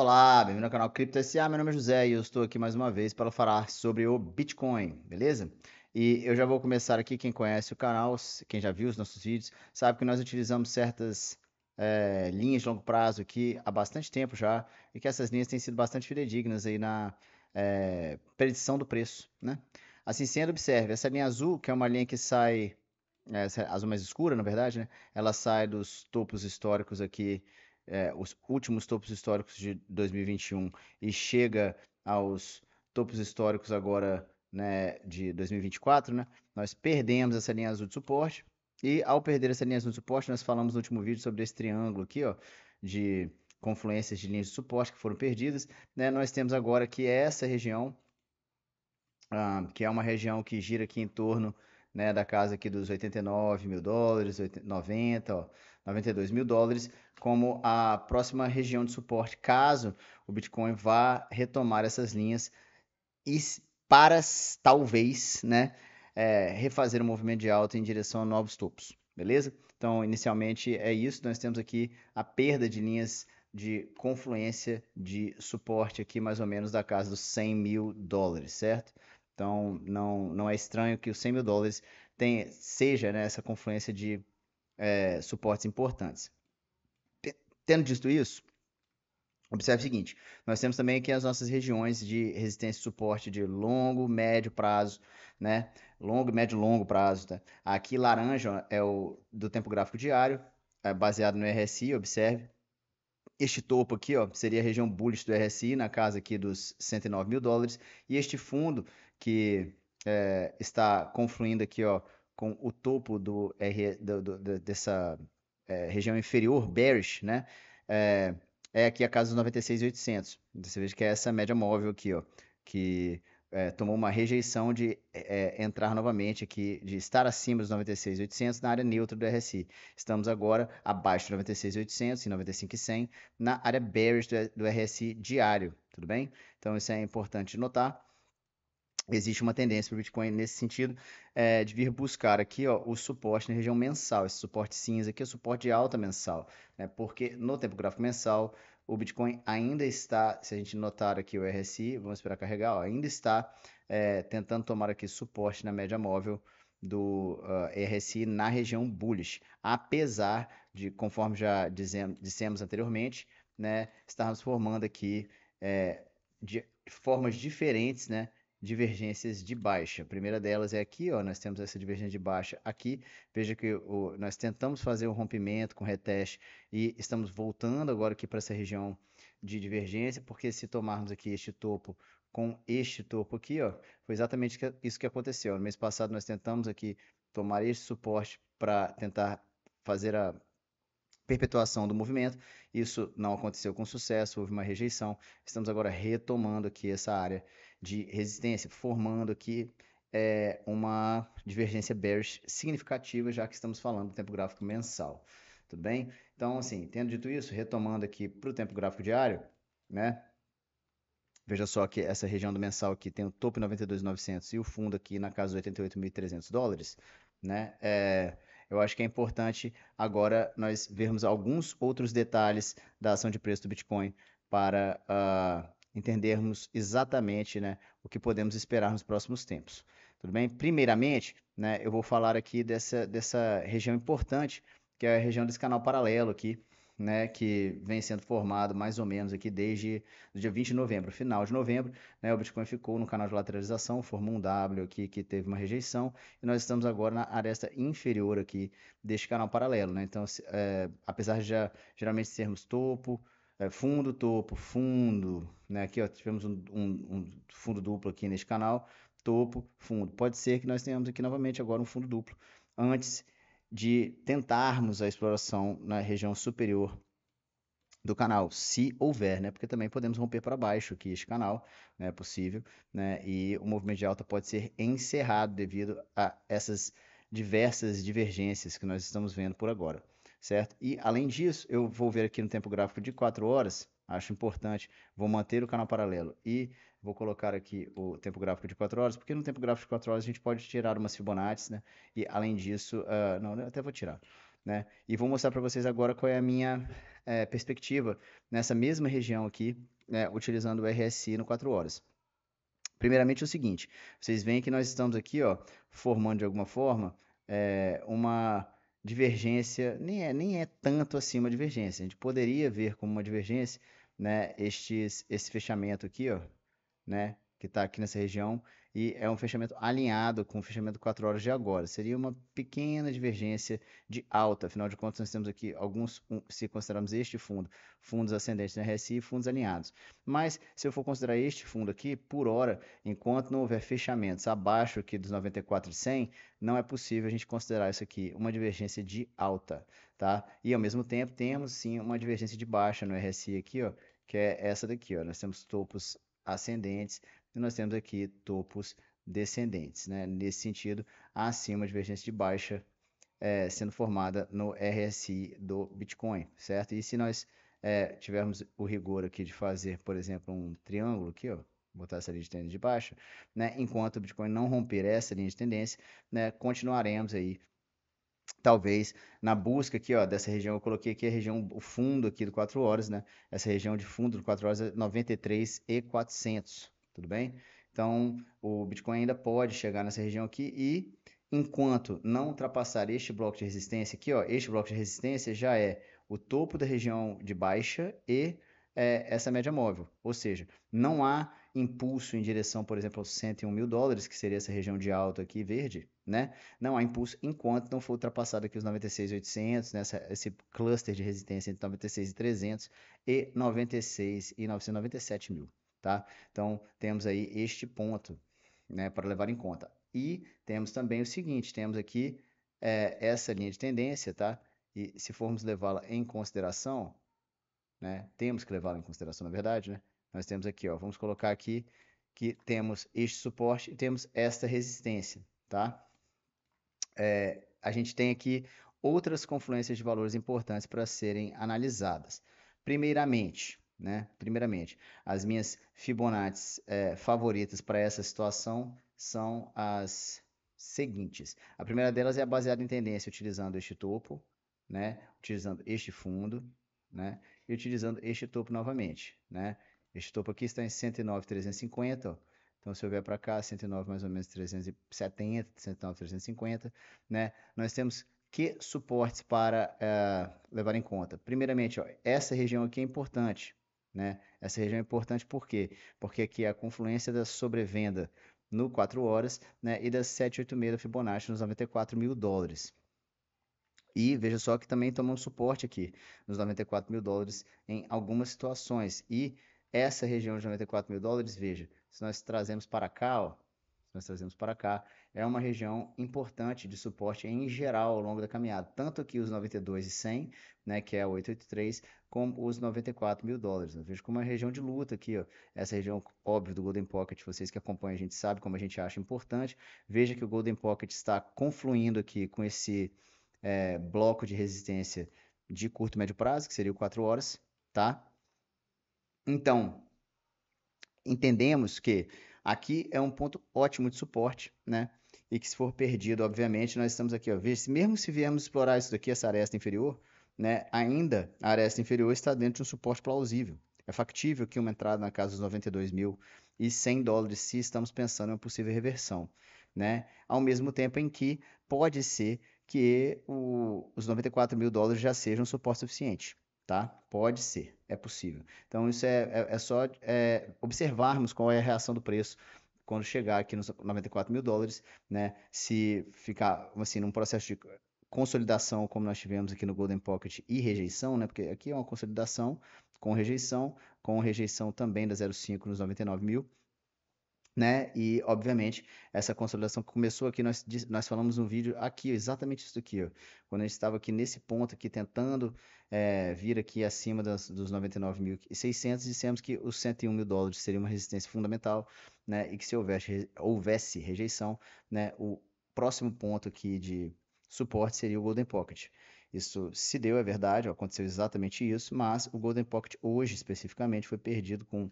Olá, bem-vindo ao canal Cripto SA. Meu nome é José e eu estou aqui mais uma vez para falar sobre o Bitcoin, beleza? E eu já vou começar aqui. Quem conhece o canal, quem já viu os nossos vídeos, sabe que nós utilizamos certas linhas de longo prazo aqui há bastante tempo já e que essas linhas têm sido bastante fidedignas aí na predição do preço, né? Assim sendo, observe, essa linha azul, que é uma linha que sai, essa azul mais escura, na verdade, né? Ela sai dos topos históricos aqui, os últimos topos históricos de 2021 e chega aos topos históricos agora, né, de 2024, né? Nós perdemos essa linha azul de suporte e ao perder essa linha azul de suporte, nós falamos no último vídeo sobre esse triângulo aqui, ó, de confluências de linhas de suporte que foram perdidas, né? Nós temos agora que essa região, que é uma região que gira aqui em torno, né, da casa aqui dos 89 mil dólares, 90, ó, 92 mil dólares, como a próxima região de suporte, caso o Bitcoin vá retomar essas linhas e para talvez, né, refazer um movimento de alta em direção a novos topos, beleza? Então, inicialmente é isso. Nós temos aqui a perda de linhas de confluência de suporte aqui mais ou menos da casa dos 100 mil dólares, certo? Então, não é estranho que os 100 mil dólares seja, né, essa confluência de suportes importantes. Tendo dito isso, observe o seguinte, nós temos também aqui as nossas regiões de resistência e suporte de longo, médio prazo, né? Longo, médio e longo prazo, tá? Aqui laranja é o do tempo gráfico diário, baseado no RSI, observe. Este topo aqui, ó, seria a região bullish do RSI, na casa aqui dos 109 mil dólares. E este fundo que está confluindo aqui, ó, com o topo dessa região inferior, bearish, né? É, é aqui a casa dos 96.800. Você veja que é essa média móvel aqui, ó, que tomou uma rejeição de entrar novamente aqui, de estar acima dos 96.800 na área neutra do RSI. Estamos agora abaixo de 96.800 e 95.100 na área bearish do RSI diário, tudo bem? Então isso é importante notar. Existe uma tendência para o Bitcoin nesse sentido, de vir buscar aqui, ó, o suporte na região mensal. Esse suporte cinza aqui é o suporte de alta mensal, né? Porque no tempo gráfico mensal o Bitcoin ainda está, se a gente notar aqui o RSI, vamos esperar carregar, ó, ainda está tentando tomar aqui suporte na média móvel do RSI na região bullish, apesar de, conforme já dissemos anteriormente, né, estarmos formando aqui de formas diferentes, né, divergências de baixa. A primeira delas é aqui, ó, nós temos essa divergência de baixa aqui. Veja que nós tentamos fazer um rompimento com reteste e estamos voltando agora aqui para essa região de divergência, porque se tomarmos aqui este topo com este topo aqui, ó, foi exatamente isso que aconteceu. No mês passado nós tentamos aqui tomar este suporte para tentar fazer a perpetuação do movimento. Isso não aconteceu com sucesso, houve uma rejeição. Estamos agora retomando aqui essa área de resistência, formando aqui uma divergência bearish significativa, já que estamos falando do tempo gráfico mensal. Tudo bem? Então, assim, tendo dito isso, retomando aqui para o tempo gráfico diário, né? Veja só que essa região do mensal aqui tem o topo em 92.900 e o fundo aqui na casa de 88.300 dólares, né? Eu acho que é importante agora nós vermos alguns outros detalhes da ação de preço do Bitcoin para entendermos exatamente, né, o que podemos esperar nos próximos tempos. Tudo bem? Primeiramente, né, eu vou falar aqui dessa região importante, que é a região desse canal paralelo aqui, né, que vem sendo formado mais ou menos aqui desde o dia 20 de novembro, final de novembro, né, o Bitcoin ficou no canal de lateralização, formou um W aqui que teve uma rejeição, e nós estamos agora na aresta inferior aqui deste canal paralelo, né? Então, apesar de geralmente sermos topo, fundo, topo, fundo, né? Aqui, ó, tivemos um fundo duplo aqui neste canal, topo, fundo. Pode ser que nós tenhamos aqui novamente agora um fundo duplo, antes de tentarmos a exploração na região superior do canal, se houver, né? Porque também podemos romper para baixo aqui este canal, né? É possível, né? E o movimento de alta pode ser encerrado devido a essas diversas divergências que nós estamos vendo por agora, certo? E além disso, eu vou ver aqui no tempo gráfico de 4 horas, acho importante, vou manter o canal paralelo e vou colocar aqui o tempo gráfico de 4 horas, porque no tempo gráfico de 4 horas a gente pode tirar umas Fibonacci, né? E além disso, não, eu até vou tirar. né? E vou mostrar para vocês agora qual é a minha perspectiva nessa mesma região aqui, né, utilizando o RSI no 4 horas. Primeiramente é o seguinte, vocês veem que nós estamos aqui, ó, formando de alguma forma uma divergência, nem é tanto assim uma divergência, a gente poderia ver como uma divergência, né, esse fechamento aqui, ó, né, que está aqui nessa região, e é um fechamento alinhado com o fechamento 4 horas de agora. Seria uma pequena divergência de alta, afinal de contas, nós temos aqui alguns, se considerarmos este fundo, fundos ascendentes na RSI e fundos alinhados. Mas, se eu for considerar este fundo aqui, por hora, enquanto não houver fechamentos abaixo aqui dos 94 e 100, não é possível a gente considerar isso aqui uma divergência de alta, tá? E, ao mesmo tempo, temos, sim, uma divergência de baixa no RSI aqui, ó, que é essa daqui, ó. Nós temos topos ascendentes e nós temos aqui topos descendentes, né? Nesse sentido, há sim uma divergência de baixa sendo formada no RSI do Bitcoin, certo? E se nós tivermos o rigor aqui de fazer, por exemplo, um triângulo aqui, ó, botar essa linha de tendência de baixa, né? Enquanto o Bitcoin não romper essa linha de tendência, né? Continuaremos aí talvez na busca aqui, ó, dessa região, eu coloquei aqui a região, o fundo aqui do 4 horas, né? Essa região de fundo do 4 horas é 93.400, tudo bem? Então, o Bitcoin ainda pode chegar nessa região aqui e enquanto não ultrapassar este bloco de resistência aqui, ó, este bloco de resistência já é o topo da região de baixa e essa média móvel, ou seja, não há impulso em direção, por exemplo, aos 101 mil dólares, que seria essa região de alta aqui verde, né? Não há impulso enquanto não for ultrapassado aqui os 96.800, né? Esse cluster de resistência entre 96.300 e 96 e 997 mil, tá? Então, temos aí este ponto, né, para levar em conta. E temos também o seguinte, temos aqui essa linha de tendência, tá? E se formos levá-la em consideração, né, temos que levá-la em consideração, na verdade, né? Nós temos aqui, ó, vamos colocar aqui que temos este suporte e temos esta resistência, tá? A gente tem aqui outras confluências de valores importantes para serem analisadas. Primeiramente, né? Primeiramente, as minhas Fibonacci favoritas para essa situação são as seguintes. A primeira delas é baseada em tendência, utilizando este topo, né? Utilizando este fundo, né? E utilizando este topo novamente, né? Este topo aqui está em 109.350, ó. Então, se eu vier para cá, 109 mais ou menos 370, 109, 350, né? Nós temos que suportes para levar em conta? Primeiramente, ó, essa região aqui é importante, né? Essa região é importante por quê? Porque aqui é a confluência da sobrevenda no 4 horas, né? E das 786 da Fibonacci nos 94 mil dólares. E veja só que também tomamos suporte aqui nos 94 mil dólares em algumas situações. E essa região de 94 mil dólares, veja, se nós trazemos para cá, ó, se nós trazemos para cá, é uma região importante de suporte em geral ao longo da caminhada. Tanto aqui os 92 e 100, né, que é a 883, como os 94 mil dólares. Eu vejo como uma região de luta aqui, ó. Essa região, óbvio, do Golden Pocket, vocês que acompanham a gente sabe como a gente acha importante. Veja que o Golden Pocket está confluindo aqui com esse bloco de resistência de curto e médio prazo, que seria o 4 horas, tá? Então, entendemos que aqui é um ponto ótimo de suporte, né? E que se for perdido, obviamente, nós estamos aqui, ó, mesmo se viermos explorar isso daqui, essa aresta inferior, né? Ainda a aresta inferior está dentro de um suporte plausível. É factível que uma entrada na casa dos 92.100 dólares, se estamos pensando em uma possível reversão, né? Ao mesmo tempo em que pode ser que os 94 mil dólares já sejam suporte suficiente, tá? Pode ser, é possível. Então, isso é só observarmos qual é a reação do preço quando chegar aqui nos 94 mil dólares, né? Se ficar, assim, num processo de consolidação, como nós tivemos aqui no Golden Pocket, e rejeição, né? Porque aqui é uma consolidação com rejeição também da 0,5 nos 99 mil, né? E, obviamente, essa consolidação que começou aqui, nós falamos no vídeo aqui, exatamente isso aqui, ó. Quando a gente estava aqui nesse ponto aqui, tentando vir aqui acima dos 99.600, dissemos que os 101 mil dólares seria uma resistência fundamental, né? E que se houvesse rejeição, né? O próximo ponto aqui de suporte seria o Golden Pocket. Isso se deu, é verdade, ó, aconteceu exatamente isso, mas o Golden Pocket hoje, especificamente, foi perdido com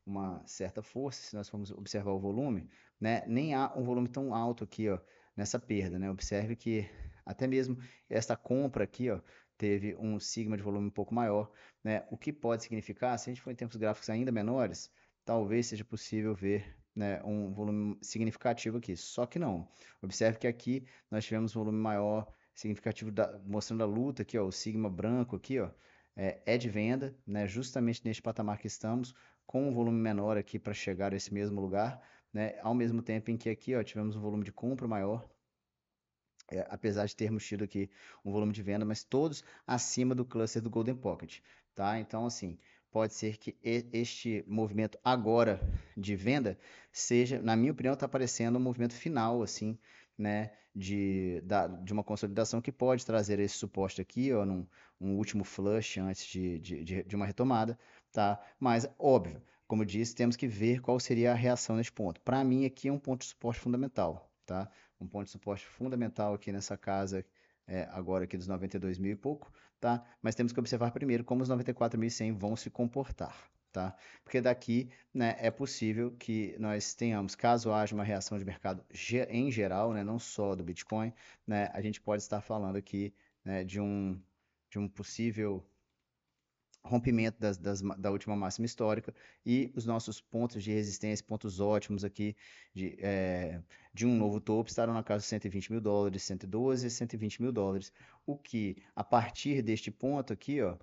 uma certa força, se nós formos observar o volume, né, nem há um volume tão alto aqui, ó, nessa perda, né? Observe que Até mesmo esta compra aqui, ó, teve um sigma de volume um pouco maior, né? O que pode significar, se a gente for em tempos gráficos ainda menores, talvez seja possível ver, né, um volume significativo aqui. Só que não. Observe que aqui nós tivemos um volume maior significativo mostrando a luta aqui, ó, o sigma branco aqui, ó, é de venda, né, justamente neste patamar que estamos, com um volume menor aqui para chegar a esse mesmo lugar, né, ao mesmo tempo em que aqui, ó, tivemos um volume de compra maior, apesar de termos tido aqui um volume de venda, mas todos acima do cluster do Golden Pocket, tá? Então, assim, pode ser que este movimento agora de venda seja, na minha opinião, está parecendo um movimento final, assim, né, de uma consolidação que pode trazer esse suporte aqui, ó, um último flush antes de uma retomada, tá? Mas, óbvio, como eu disse, temos que ver qual seria a reação neste ponto. Para mim, aqui é um ponto de suporte fundamental, tá? Um ponto de suporte fundamental aqui nessa casa, agora aqui dos 92 mil e pouco, tá? Mas temos que observar primeiro como os 94.100 vão se comportar, tá? Porque daqui, né, é possível que nós tenhamos, caso haja uma reação de mercado em geral, né, não só do Bitcoin, né, a gente pode estar falando aqui, né, de um possível rompimento da última máxima histórica e os nossos pontos de resistência, pontos ótimos aqui de um novo topo estarão na casa de 120 mil dólares, 112 e 120 mil dólares, o que a partir deste ponto aqui, ó,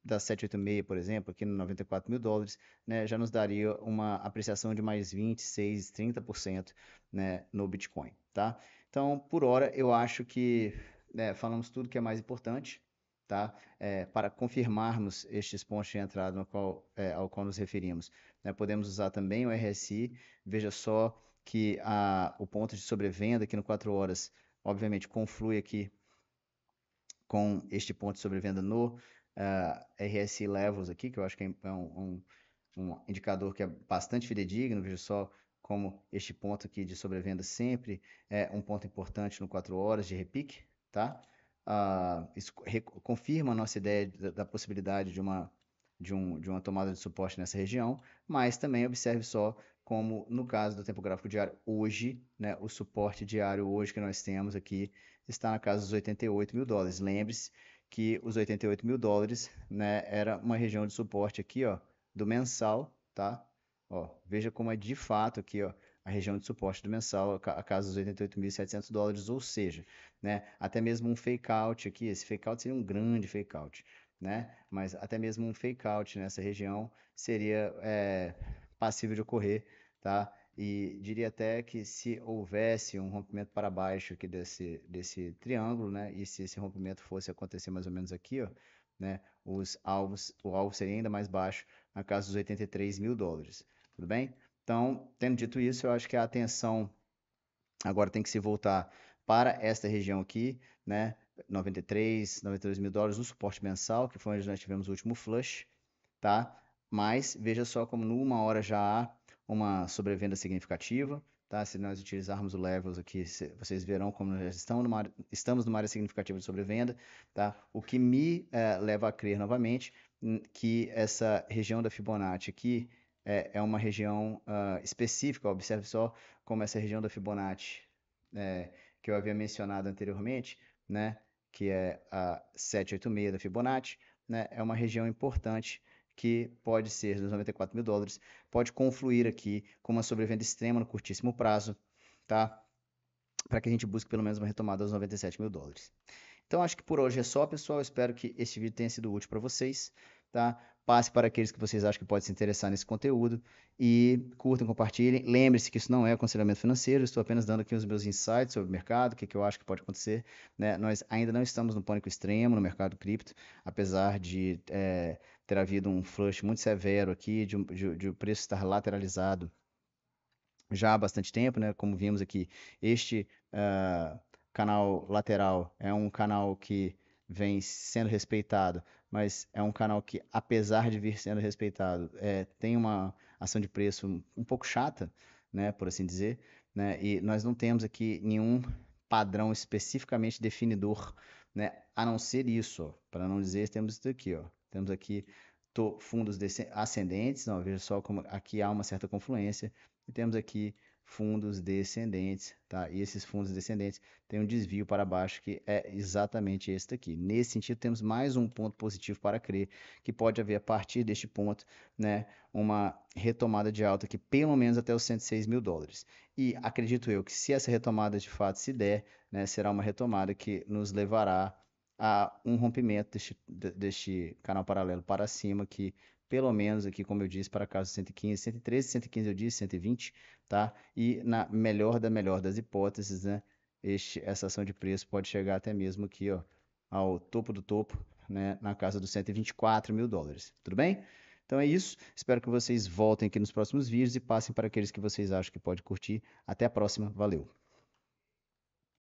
da 786, por exemplo, aqui no 94 mil dólares, né, já nos daria uma apreciação de mais 26, 30%, né, no Bitcoin, tá? Então, por hora, eu acho que falamos tudo que é mais importante, tá? Para confirmarmos estes pontos de entrada ao qual nos referimos, né? Podemos usar também o RSI. Veja só que o ponto de sobrevenda aqui no 4 horas, obviamente, conflui aqui com este ponto de sobrevenda no RSI Levels aqui, que eu acho que é um indicador que é bastante fidedigno. Veja só como este ponto aqui de sobrevenda sempre é um ponto importante no 4 horas de repique, tá? Isso confirma a nossa ideia da possibilidade de uma tomada de suporte nessa região, mas também observe só como, no caso do tempo gráfico diário, hoje, né, o suporte diário hoje que nós temos aqui está na casa dos 88 mil dólares. Lembre-se que os 88 mil dólares, né, era uma região de suporte aqui, ó, do mensal, tá? Ó, veja como é de fato aqui, ó, a região de suporte do mensal, a casa dos 88.700 dólares, ou seja, né, até mesmo um fake out aqui, esse fake out seria um grande fake out, né, mas até mesmo um fake out nessa região seria passível de ocorrer, tá? E diria até que se houvesse um rompimento para baixo aqui desse triângulo, né, e se esse rompimento fosse acontecer mais ou menos aqui, ó, né, o alvo seria ainda mais baixo, na casa dos 83 mil dólares, tudo bem? Então, tendo dito isso, eu acho que a atenção agora tem que se voltar para esta região aqui, né? 92 mil dólares, o suporte mensal, que foi onde nós tivemos o último flush, tá? Mas veja só como numa hora já há uma sobrevenda significativa, tá? Se nós utilizarmos o levels aqui, vocês verão como nós já estamos numa área significativa de sobrevenda, tá? O que me leva a crer novamente que essa região da Fibonacci aqui é uma região específica. Observe só como essa região da Fibonacci que eu havia mencionado anteriormente, né, que é a 786 da Fibonacci, né, é uma região importante que pode ser dos 94 mil dólares, pode confluir aqui com uma sobrevenda extrema no curtíssimo prazo, tá? Para que a gente busque pelo menos uma retomada aos 97 mil dólares. Então, acho que por hoje é só, pessoal. Eu espero que este vídeo tenha sido útil para vocês, tá? Passe para aqueles que vocês acham que podem se interessar nesse conteúdo e curtam, compartilhem. Lembre-se que isso não é aconselhamento financeiro, estou apenas dando aqui os meus insights sobre o mercado, o que eu acho que pode acontecer, né? Nós ainda não estamos no pânico extremo no mercado cripto, apesar de ter havido um flush muito severo aqui, de o preço estar lateralizado já há bastante tempo, né? Como vimos aqui, este canal lateral é um canal que vem sendo respeitado, mas é um canal que, apesar de vir sendo respeitado, tem uma ação de preço um pouco chata, né? Por assim dizer, né? E nós não temos aqui nenhum padrão especificamente definidor, né? A não ser isso, para não dizer, temos isso aqui, ó. Temos aqui fundos ascendentes, não, veja só como aqui há uma certa confluência, e temos aqui fundos descendentes, tá? E esses fundos descendentes têm um desvio para baixo que é exatamente esse daqui. Nesse sentido, temos mais um ponto positivo para crer que pode haver a partir deste ponto, né, uma retomada de alta aqui pelo menos até os 106 mil dólares. E acredito eu que se essa retomada de fato se der, né, será uma retomada que nos levará a um rompimento deste canal paralelo para cima, que pelo menos aqui, como eu disse, para casa 115, 113, 115 eu disse, 120, tá? E na melhor das hipóteses, né, essa ação de preço pode chegar até mesmo aqui, ó, ao topo do topo, né, na casa dos 124 mil dólares. Tudo bem? Então é isso. Espero que vocês voltem aqui nos próximos vídeos e passem para aqueles que vocês acham que pode curtir. Até a próxima. Valeu!